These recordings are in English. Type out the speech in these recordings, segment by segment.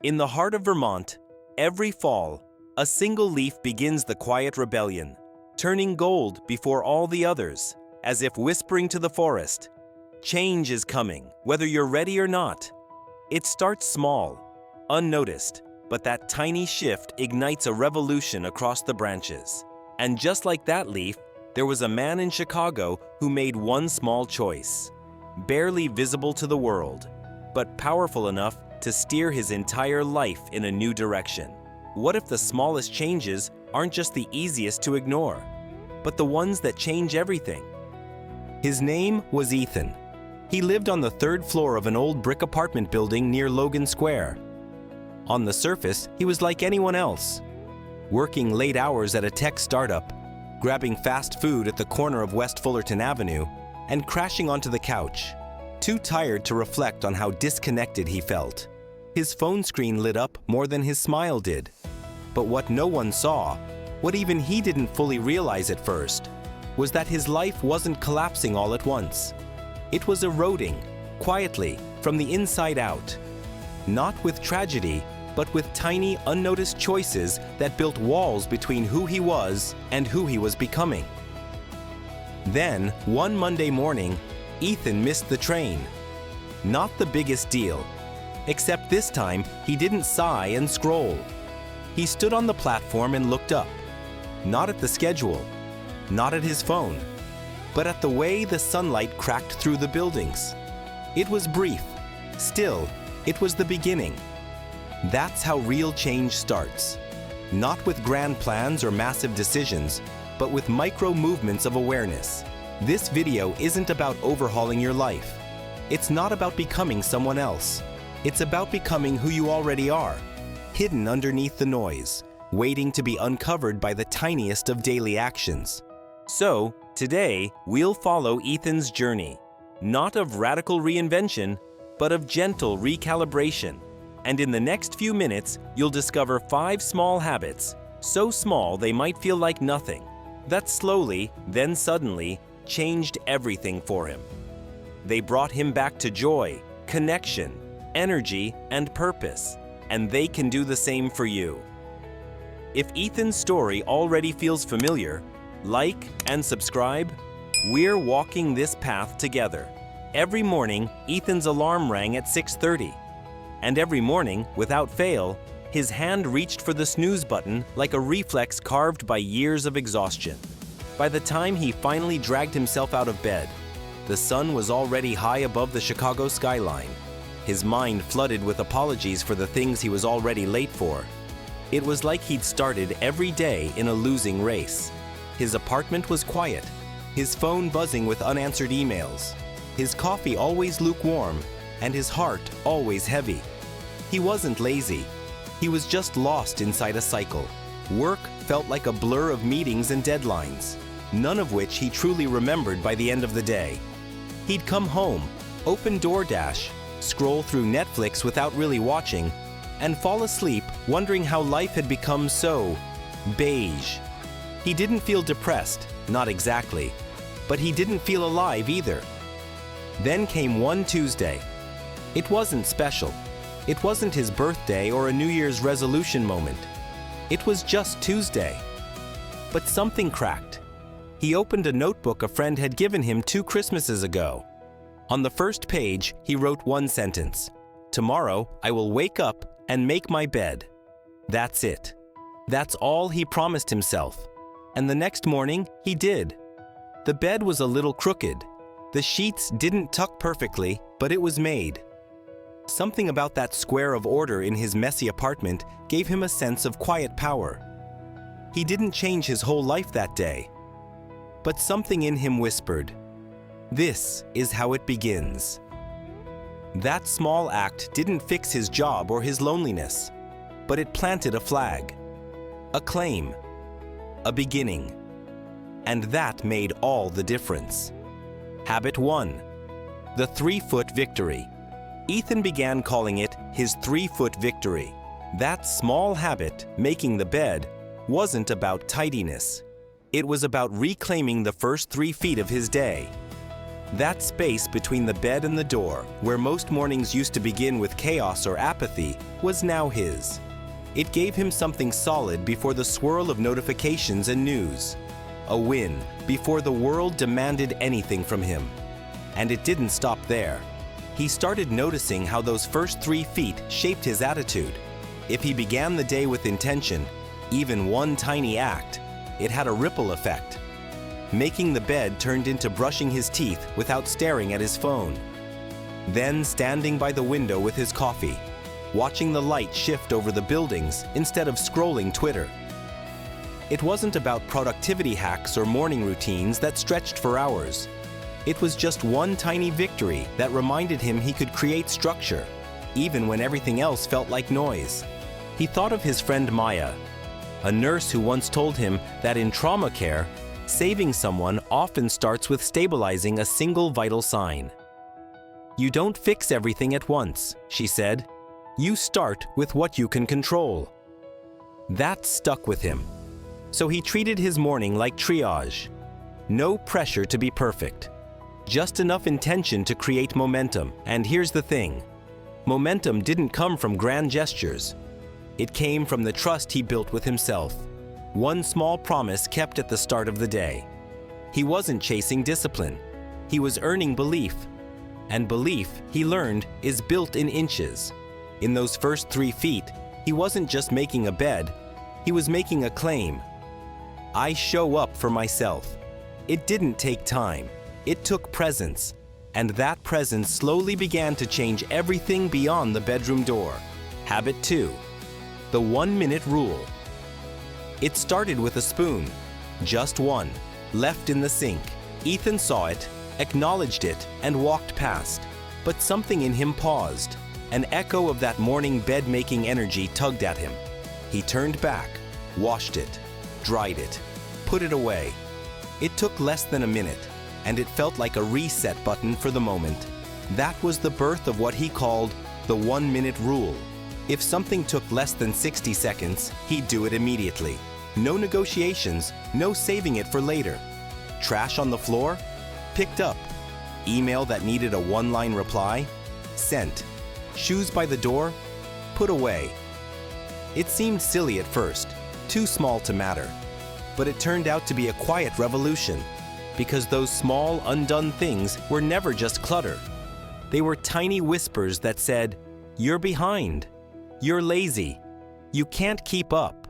In the heart of Vermont, every fall, a single leaf begins the quiet rebellion, turning gold before all the others, as if whispering to the forest, "Change is coming, whether you're ready or not." It starts small, unnoticed, but that tiny shift ignites a revolution across the branches. And just like that leaf, there was a man in Chicago who made one small choice, barely visible to the world, but powerful enough to steer his entire life in a new direction. What if the smallest changes aren't just the easiest to ignore, but the ones that change everything? His name was Ethan. He lived on the third floor of an old brick apartment building near Logan Square. On the surface, he was like anyone else, working late hours at a tech startup, grabbing fast food at the corner of West Fullerton Avenue, and crashing onto the couch, too tired to reflect on how disconnected he felt. His phone screen lit up more than his smile did. But what no one saw, what even he didn't fully realize at first, was that his life wasn't collapsing all at once. It was eroding, quietly, from the inside out. Not with tragedy, but with tiny, unnoticed choices that built walls between who he was and who he was becoming. Then, one Monday morning, Ethan missed the train. Not the biggest deal, except this time he didn't sigh and scroll. He stood on the platform and looked up, not at the schedule, not at his phone, but at the way the sunlight cracked through the buildings. It was brief, still, it was the beginning. That's how real change starts. Not with grand plans or massive decisions, but with micro movements of awareness. This video isn't about overhauling your life. It's not about becoming someone else. It's about becoming who you already are, hidden underneath the noise, waiting to be uncovered by the tiniest of daily actions. So, today, we'll follow Ethan's journey, not of radical reinvention, but of gentle recalibration. And in the next few minutes, you'll discover 5 small habits, so small they might feel like nothing, that slowly, then suddenly, changed everything for him. They brought him back to joy, connection, energy, and purpose, and they can do the same for you. If Ethan's story already feels familiar, like and subscribe. We're walking this path together. Every morning, Ethan's alarm rang at 6:30. And every morning, without fail, his hand reached for the snooze button like a reflex carved by years of exhaustion. By the time he finally dragged himself out of bed, the sun was already high above the Chicago skyline. His mind flooded with apologies for the things he was already late for. It was like he'd started every day in a losing race. His apartment was quiet, his phone buzzing with unanswered emails, his coffee always lukewarm, and his heart always heavy. He wasn't lazy. He was just lost inside a cycle. Work felt like a blur of meetings and deadlines, none of which he truly remembered by the end of the day. He'd come home, open DoorDash, scroll through Netflix without really watching, and fall asleep wondering how life had become so beige. He didn't feel depressed, not exactly, but he didn't feel alive either. Then came one Tuesday. It wasn't special. It wasn't his birthday or a New Year's resolution moment. It was just Tuesday. But something cracked. He opened a notebook a friend had given him 2 Christmases ago. On the first page, he wrote one sentence: "Tomorrow, I will wake up and make my bed." That's it. That's all he promised himself. And the next morning, he did. The bed was a little crooked. The sheets didn't tuck perfectly, but it was made. Something about that square of order in his messy apartment gave him a sense of quiet power. He didn't change his whole life that day, but something in him whispered, "This is how it begins." That small act didn't fix his job or his loneliness, but it planted a flag, a claim, a beginning. And that made all the difference. Habit 1. The 3-foot victory. Ethan began calling it his 3-foot victory. That small habit, making the bed, wasn't about tidiness. It was about reclaiming the first 3 feet of his day. That space between the bed and the door, where most mornings used to begin with chaos or apathy, was now his. It gave him something solid before the swirl of notifications and news. A win before the world demanded anything from him. And it didn't stop there. He started noticing how those first 3 feet shaped his attitude. If he began the day with intention, even one tiny act, it had a ripple effect. Making the bed turned into brushing his teeth without staring at his phone. Then standing by the window with his coffee, watching the light shift over the buildings instead of scrolling Twitter. It wasn't about productivity hacks or morning routines that stretched for hours. It was just one tiny victory that reminded him he could create structure, even when everything else felt like noise. He thought of his friend Maya, a nurse who once told him that in trauma care, saving someone often starts with stabilizing a single vital sign. "You don't fix everything at once," she said. "You start with what you can control." That stuck with him. So he treated his morning like triage. No pressure to be perfect. Just enough intention to create momentum. And here's the thing. Momentum didn't come from grand gestures. It came from the trust he built with himself. One small promise kept at the start of the day. He wasn't chasing discipline. He was earning belief. And belief, he learned, is built in inches. In those first 3 feet, he wasn't just making a bed, he was making a claim. I show up for myself. It didn't take time. It took presence. And that presence slowly began to change everything beyond the bedroom door. Habit 2. The 1-minute rule. It started with a spoon, just one, left in the sink. Ethan saw it, acknowledged it, and walked past. But something in him paused. An echo of that morning bed-making energy tugged at him. He turned back, washed it, dried it, put it away. It took less than a minute, and it felt like a reset button for the moment. That was the birth of what he called the 1-minute rule. If something took less than 60 seconds, he'd do it immediately. No negotiations, no saving it for later. Trash on the floor? Picked up. Email that needed a 1-line reply? Sent. Shoes by the door? Put away. It seemed silly at first, too small to matter. But it turned out to be a quiet revolution, because those small, undone things were never just clutter. They were tiny whispers that said, "You're behind. You're lazy. You can't keep up."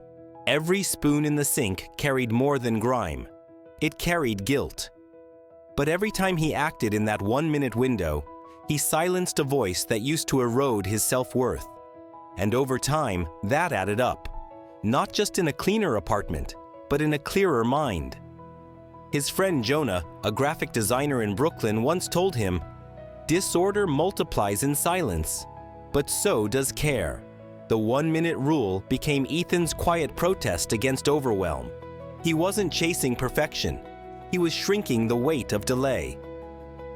Every spoon in the sink carried more than grime. It carried guilt. But every time he acted in that 1-minute window, he silenced a voice that used to erode his self-worth. And over time, that added up. Not just in a cleaner apartment, but in a clearer mind. His friend Jonah, a graphic designer in Brooklyn, once told him, "Disorder multiplies in silence, but so does care." The 1-minute rule became Ethan's quiet protest against overwhelm. He wasn't chasing perfection. He was shrinking the weight of delay.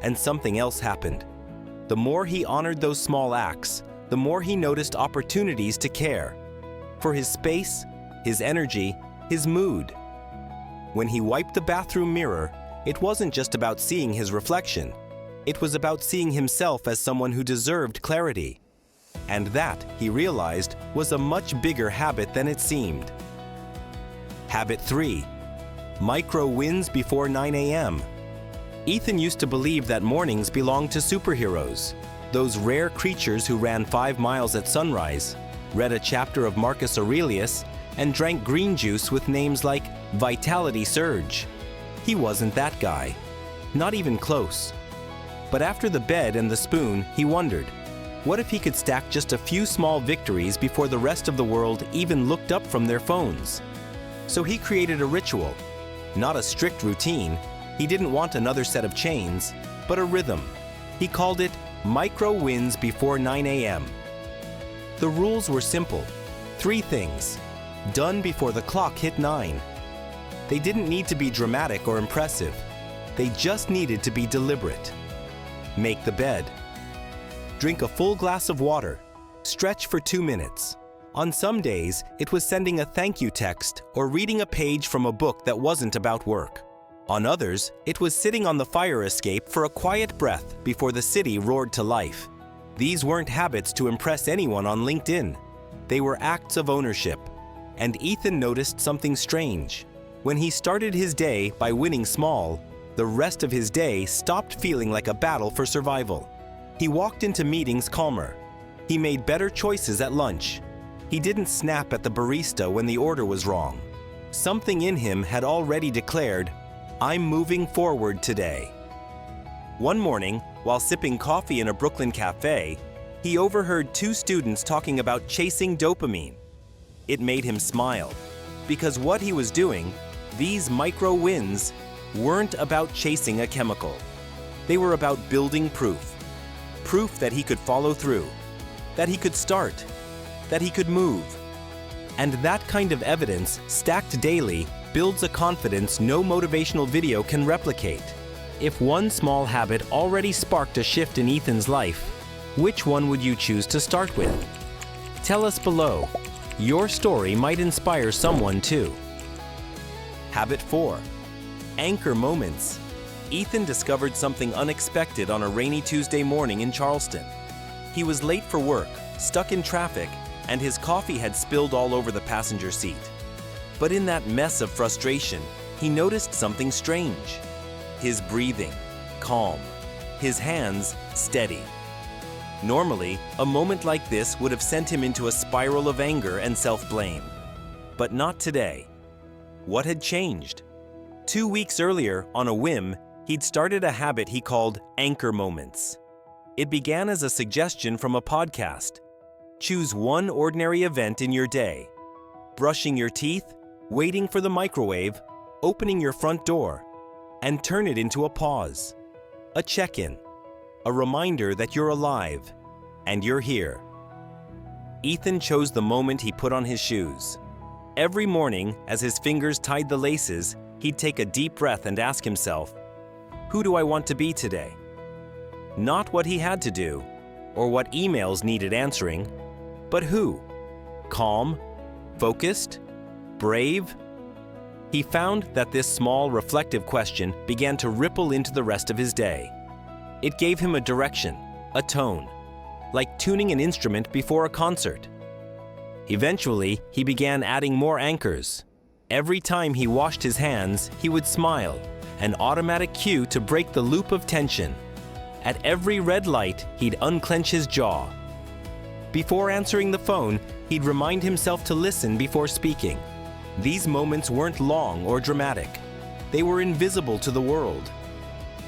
And something else happened. The more he honored those small acts, the more he noticed opportunities to care. For his space, his energy, his mood. When he wiped the bathroom mirror, it wasn't just about seeing his reflection. It was about seeing himself as someone who deserved clarity. And that, he realized, was a much bigger habit than it seemed. Habit 3. Micro wins before 9 a.m. Ethan used to believe that mornings belonged to superheroes, those rare creatures who ran 5 miles at sunrise, read a chapter of Marcus Aurelius, and drank green juice with names like Vitality Surge. He wasn't that guy. Not even close. But after the bed and the spoon, he wondered, what if he could stack just a few small victories before the rest of the world even looked up from their phones? So he created a ritual. Not a strict routine. He didn't want another set of chains, but a rhythm. He called it Micro Wins Before 9 a.m. The rules were simple. 3 things. Done before the clock hit 9. They didn't need to be dramatic or impressive. They just needed to be deliberate. Make the bed. Drink a full glass of water. Stretch for 2 minutes. On some days, it was sending a thank you text or reading a page from a book that wasn't about work. On others, it was sitting on the fire escape for a quiet breath before the city roared to life. These weren't habits to impress anyone on LinkedIn. They were acts of ownership. And Ethan noticed something strange. When he started his day by winning small, the rest of his day stopped feeling like a battle for survival. He walked into meetings calmer. He made better choices at lunch. He didn't snap at the barista when the order was wrong. Something in him had already declared, "I'm moving forward today." One morning, while sipping coffee in a Brooklyn cafe, he overheard two students talking about chasing dopamine. It made him smile, because what he was doing, these micro wins, weren't about chasing a chemical. They were about building proof. Proof that he could follow through, that he could start, that he could move. And that kind of evidence, stacked daily, builds a confidence no motivational video can replicate. If one small habit already sparked a shift in Ethan's life, which one would you choose to start with? Tell us below. Your story might inspire someone too. Habit 4. Anchor moments. Ethan discovered something unexpected on a rainy Tuesday morning in Charleston. He was late for work, stuck in traffic, and his coffee had spilled all over the passenger seat. But in that mess of frustration, he noticed something strange. His breathing, calm. His hands, steady. Normally, a moment like this would have sent him into a spiral of anger and self-blame. But not today. What had changed? 2 weeks earlier, on a whim, he'd started a habit he called anchor moments. It began as a suggestion from a podcast. Choose one ordinary event in your day. Brushing your teeth, waiting for the microwave, opening your front door, and turn it into a pause. A check-in. A reminder that you're alive, and you're here. Ethan chose the moment he put on his shoes. Every morning, as his fingers tied the laces, he'd take a deep breath and ask himself, who do I want to be today? Not what he had to do, or what emails needed answering, but who? Calm? Focused? Brave? He found that this small, reflective question began to ripple into the rest of his day. It gave him a direction, a tone, like tuning an instrument before a concert. Eventually, he began adding more anchors. Every time he washed his hands, he would smile, an automatic cue to break the loop of tension. At every red light, he'd unclench his jaw. Before answering the phone, he'd remind himself to listen before speaking. These moments weren't long or dramatic. They were invisible to the world.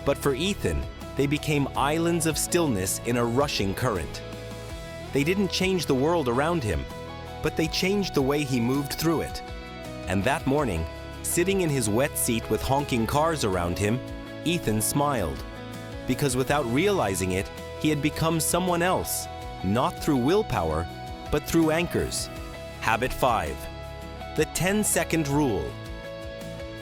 But for Ethan, they became islands of stillness in a rushing current. They didn't change the world around him, but they changed the way he moved through it. And that morning, sitting in his wet seat with honking cars around him, Ethan smiled. Because without realizing it, he had become someone else, not through willpower, but through anchors. Habit 5. The 10-second rule.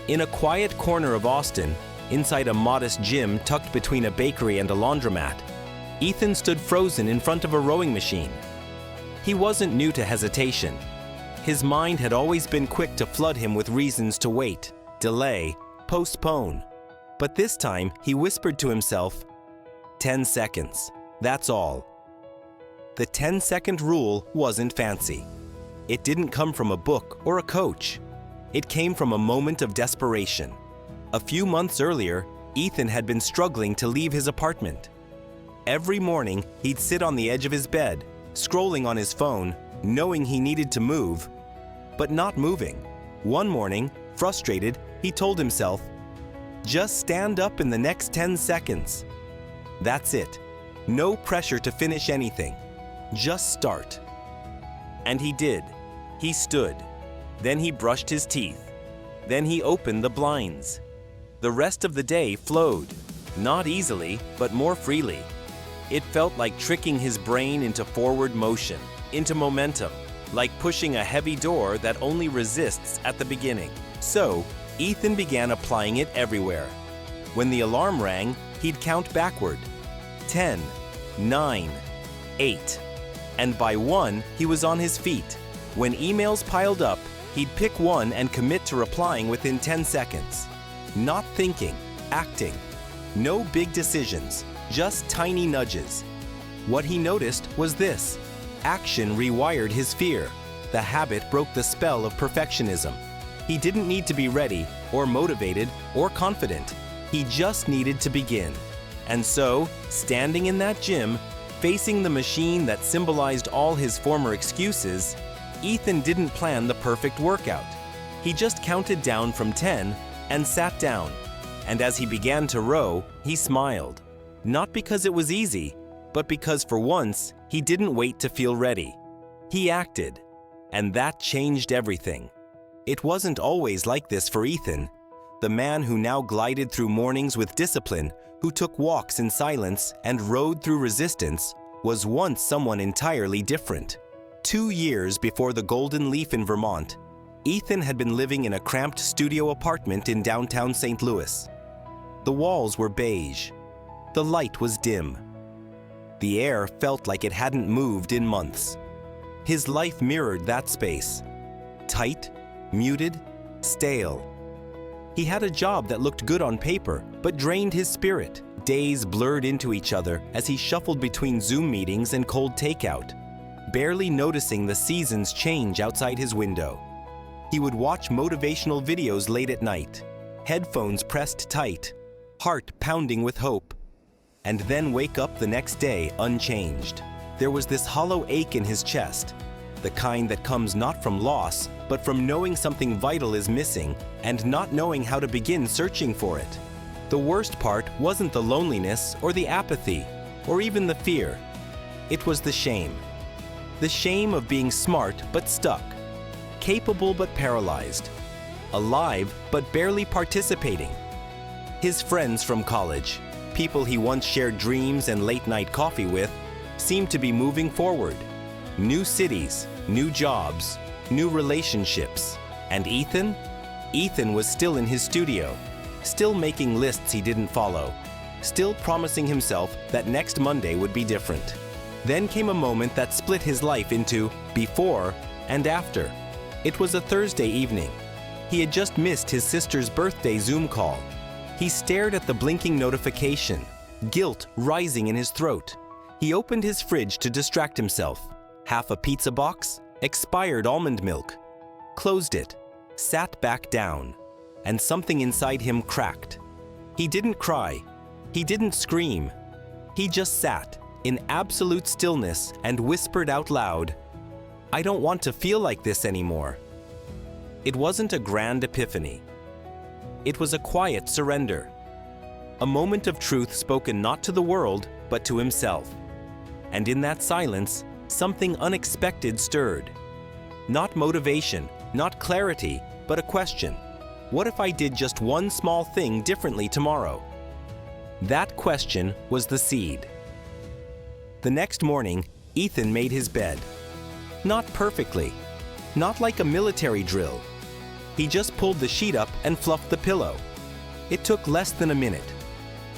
In a quiet corner of Austin, inside a modest gym tucked between a bakery and a laundromat, Ethan stood frozen in front of a rowing machine. He wasn't new to hesitation. His mind had always been quick to flood him with reasons to wait, delay, postpone. But this time, he whispered to himself, 10 seconds, that's all. The 10-second rule wasn't fancy. It didn't come from a book or a coach. It came from a moment of desperation. A few months earlier, Ethan had been struggling to leave his apartment. Every morning, he'd sit on the edge of his bed, scrolling on his phone, knowing he needed to move, but not moving. One morning, frustrated, he told himself, just stand up in the next 10 seconds. That's it. No pressure to finish anything. Just start. And he did. He stood. Then he brushed his teeth. Then he opened the blinds. The rest of the day flowed, not easily, but more freely. It felt like tricking his brain into forward motion, into momentum, like pushing a heavy door that only resists at the beginning. So, Ethan began applying it everywhere. When the alarm rang, he'd count backward. 10, 9, 8. And by 1, he was on his feet. When emails piled up, he'd pick one and commit to replying within 10 seconds. Not thinking, acting. No big decisions, just tiny nudges. What he noticed was this: action rewired his fear. The habit broke the spell of perfectionism. He didn't need to be ready, or motivated, or confident. He just needed to begin. And so, standing in that gym, facing the machine that symbolized all his former excuses, Ethan didn't plan the perfect workout. He just counted down from 10 and sat down. And as he began to row, he smiled. Not because it was easy, but because for once, he didn't wait to feel ready. He acted. And that changed everything. It wasn't always like this for Ethan. The man who now glided through mornings with discipline, who took walks in silence and rode through resistance, was once someone entirely different. 2 years before the Golden Leaf in Vermont, Ethan had been living in a cramped studio apartment in downtown St. Louis. The walls were beige. The light was dim. The air felt like it hadn't moved in months. His life mirrored that space. Tight, muted, stale. He had a job that looked good on paper, but drained his spirit. Days blurred into each other as he shuffled between Zoom meetings and cold takeout, barely noticing the seasons change outside his window. He would watch motivational videos late at night, headphones pressed tight, heart pounding with hope, and then wake up the next day unchanged. There was this hollow ache in his chest, the kind that comes not from loss, but from knowing something vital is missing and not knowing how to begin searching for it. The worst part wasn't the loneliness or the apathy or even the fear. It was the shame. The shame of being smart but stuck, capable but paralyzed, alive but barely participating. His friends from college, people he once shared dreams and late-night coffee with, seemed to be moving forward. New cities, new jobs, new relationships. And Ethan? Ethan was still in his studio, still making lists he didn't follow, still promising himself that next Monday would be different. Then came a moment that split his life into before and after. It was a Thursday evening. He had just missed his sister's birthday Zoom call. He stared at the blinking notification, guilt rising in his throat. He opened his fridge to distract himself. Half a pizza box, expired almond milk. Closed it, sat back down, and something inside him cracked. He didn't cry. He didn't scream. He just sat in absolute stillness and whispered out loud, "I don't want to feel like this anymore." It wasn't a grand epiphany. It was a quiet surrender. A moment of truth spoken not to the world, but to himself. And in that silence, something unexpected stirred. Not motivation, not clarity, but a question. What if I did just one small thing differently tomorrow? That question was the seed. The next morning, Ethan made his bed. Not perfectly, not like a military drill. He just pulled the sheet up and fluffed the pillow. It took less than a minute,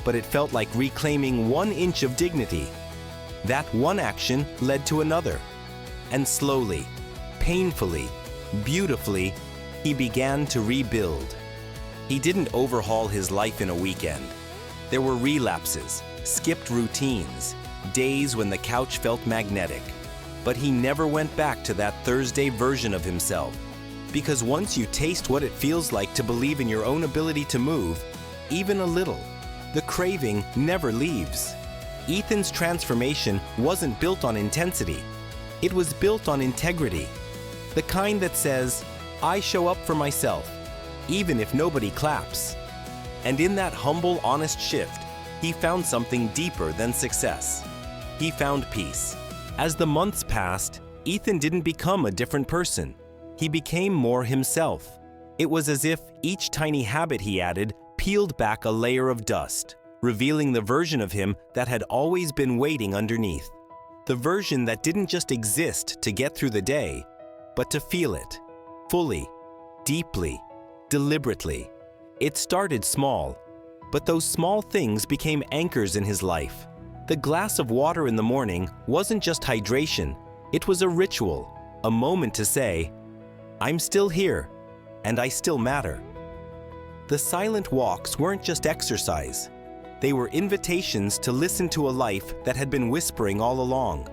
but it felt like reclaiming 1 inch of dignity. That one action led to another, and slowly, painfully, beautifully, he began to rebuild. He didn't overhaul his life in a weekend. There were relapses, skipped routines, days when the couch felt magnetic. But he never went back to that Thursday version of himself. Because once you taste what it feels like to believe in your own ability to move, even a little, the craving never leaves. Ethan's transformation wasn't built on intensity. It was built on integrity. The kind that says, I show up for myself, even if nobody claps. And in that humble, honest shift, he found something deeper than success. He found peace. As the months passed, Ethan didn't become a different person. He became more himself. It was as if each tiny habit he added peeled back a layer of dust, revealing the version of him that had always been waiting underneath. The version that didn't just exist to get through the day, but to feel it, fully, deeply, deliberately. It started small, but those small things became anchors in his life. The glass of water in the morning wasn't just hydration, it was a ritual, a moment to say, I'm still here, and I still matter. The silent walks weren't just exercise. They were invitations to listen to a life that had been whispering all along.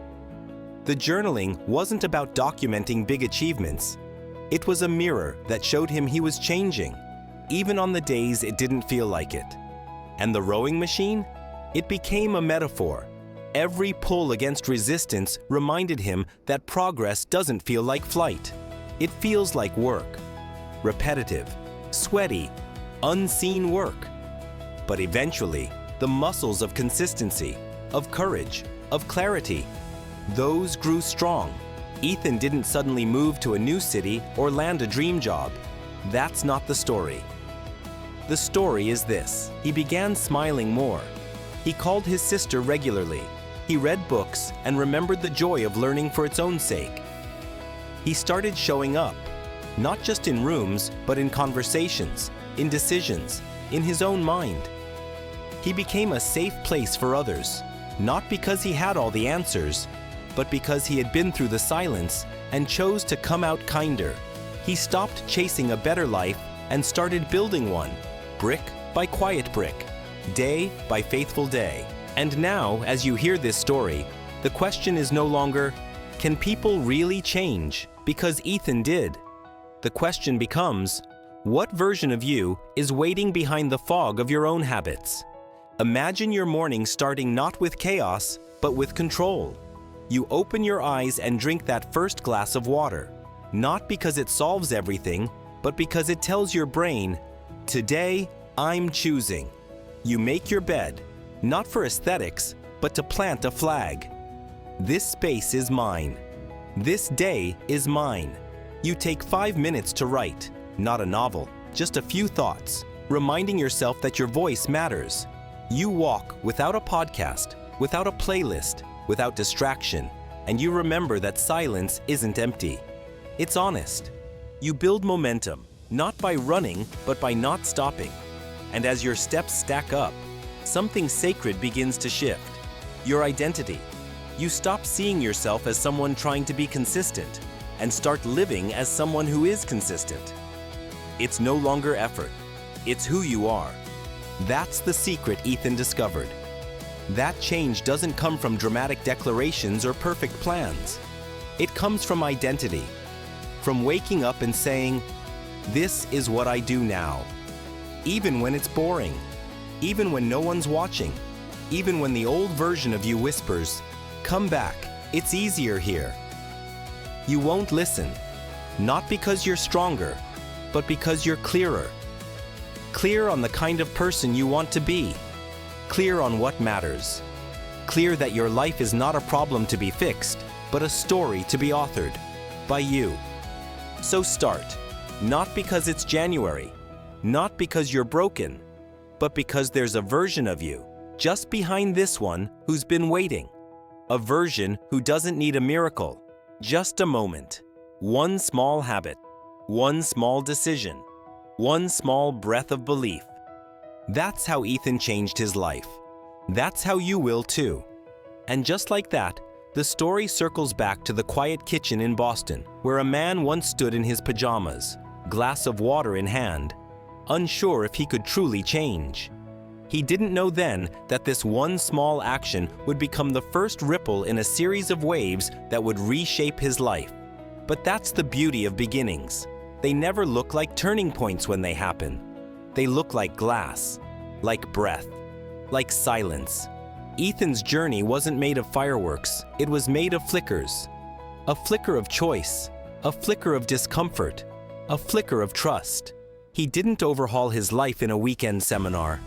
The journaling wasn't about documenting big achievements. It was a mirror that showed him he was changing, even on the days it didn't feel like it. And the rowing machine? It became a metaphor. Every pull against resistance reminded him that progress doesn't feel like flight. It feels like work. Repetitive, sweaty, unseen work. But eventually, the muscles of consistency, of courage, of clarity, those grew strong. Ethan didn't suddenly move to a new city or land a dream job. That's not the story. The story is this: he began smiling more. He called his sister regularly. He read books and remembered the joy of learning for its own sake. He started showing up, not just in rooms, but in conversations, in decisions, in his own mind. He became a safe place for others, not because he had all the answers, but because he had been through the silence and chose to come out kinder. He stopped chasing a better life and started building one, brick by quiet brick, day by faithful day. And now, as you hear this story, the question is no longer, can people really change? Because Ethan did. The question becomes, what version of you is waiting behind the fog of your own habits? Imagine your morning starting not with chaos, but with control. You open your eyes and drink that first glass of water, not because it solves everything, but because it tells your brain, today, I'm choosing. You make your bed, not for aesthetics, but to plant a flag. This space is mine. This day is mine. You take 5 minutes to write, not a novel, just a few thoughts, reminding yourself that your voice matters. You walk without a podcast, without a playlist, without distraction, and you remember that silence isn't empty. It's honest. You build momentum, not by running, but by not stopping. And as your steps stack up, something sacred begins to shift. Your identity. You stop seeing yourself as someone trying to be consistent and start living as someone who is consistent. It's no longer effort. It's who you are. That's the secret Ethan discovered. That change doesn't come from dramatic declarations or perfect plans. It comes from identity, from waking up and saying, this is what I do now. Even when it's boring, even when no one's watching, even when the old version of you whispers, come back, it's easier here. You won't listen, not because you're stronger, but because you're clearer. Clear on the kind of person you want to be. Clear on what matters. Clear that your life is not a problem to be fixed, but a story to be authored by you. So start, not because it's January, not because you're broken, but because there's a version of you just behind this one who's been waiting. A version who doesn't need a miracle, just a moment. One small habit, one small decision, one small breath of belief. That's how Ethan changed his life. That's how you will too. And just like that, the story circles back to the quiet kitchen in Boston, where a man once stood in his pajamas, glass of water in hand, unsure if he could truly change. He didn't know then that this one small action would become the first ripple in a series of waves that would reshape his life. But that's the beauty of beginnings. They never look like turning points when they happen. They look like glass, like breath, like silence. Ethan's journey wasn't made of fireworks, it was made of flickers. A flicker of choice, a flicker of discomfort, a flicker of trust. He didn't overhaul his life in a weekend seminar.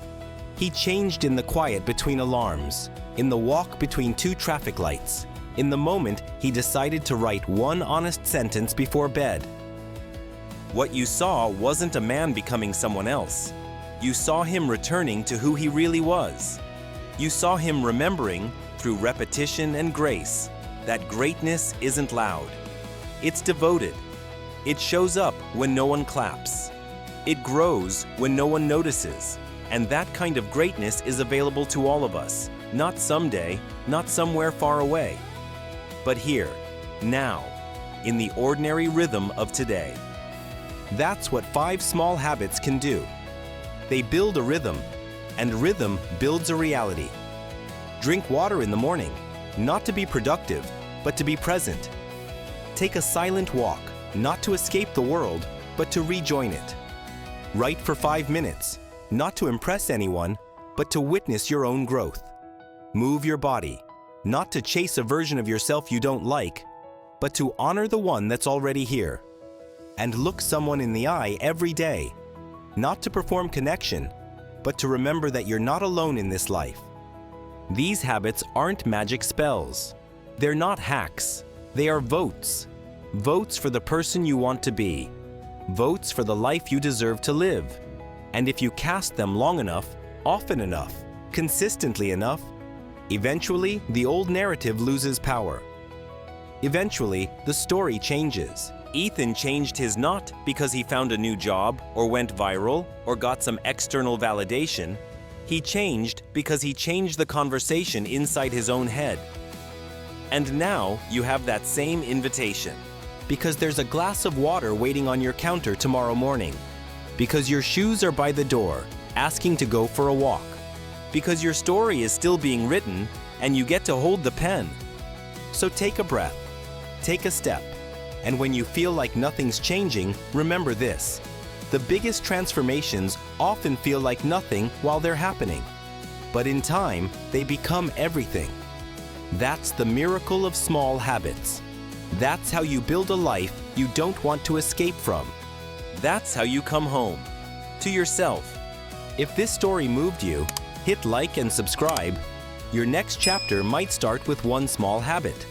He changed in the quiet between alarms, in the walk between two traffic lights, in the moment he decided to write one honest sentence before bed. What you saw wasn't a man becoming someone else. You saw him returning to who he really was. You saw him remembering, through repetition and grace, that greatness isn't loud. It's devoted. It shows up when no one claps. It grows when no one notices. And that kind of greatness is available to all of us, not someday, not somewhere far away, but here, now, in the ordinary rhythm of today. That's what 5 small habits can do. They build a rhythm, and rhythm builds a reality. Drink water in the morning, not to be productive, but to be present. Take a silent walk, not to escape the world, but to rejoin it. Write for 5 minutes, not to impress anyone, but to witness your own growth. Move your body, not to chase a version of yourself you don't like, but to honor the one that's already here. And look someone in the eye every day, not to perform connection, but to remember that you're not alone in this life. These habits aren't magic spells. They're not hacks. They are votes. Votes for the person you want to be. Votes for the life you deserve to live. And if you cast them long enough, often enough, consistently enough, eventually the old narrative loses power. Eventually, the story changes. Ethan changed his not because he found a new job or went viral or got some external validation. He changed because he changed the conversation inside his own head. And now you have that same invitation. Because there's a glass of water waiting on your counter tomorrow morning. Because your shoes are by the door, asking to go for a walk. Because your story is still being written and you get to hold the pen. So take a breath, take a step, and when you feel like nothing's changing, remember this. The biggest transformations often feel like nothing while they're happening. But in time, they become everything. That's the miracle of small habits. That's how you build a life you don't want to escape from. That's how you come home. To yourself. If this story moved you, hit like and subscribe. Your next chapter might start with one small habit.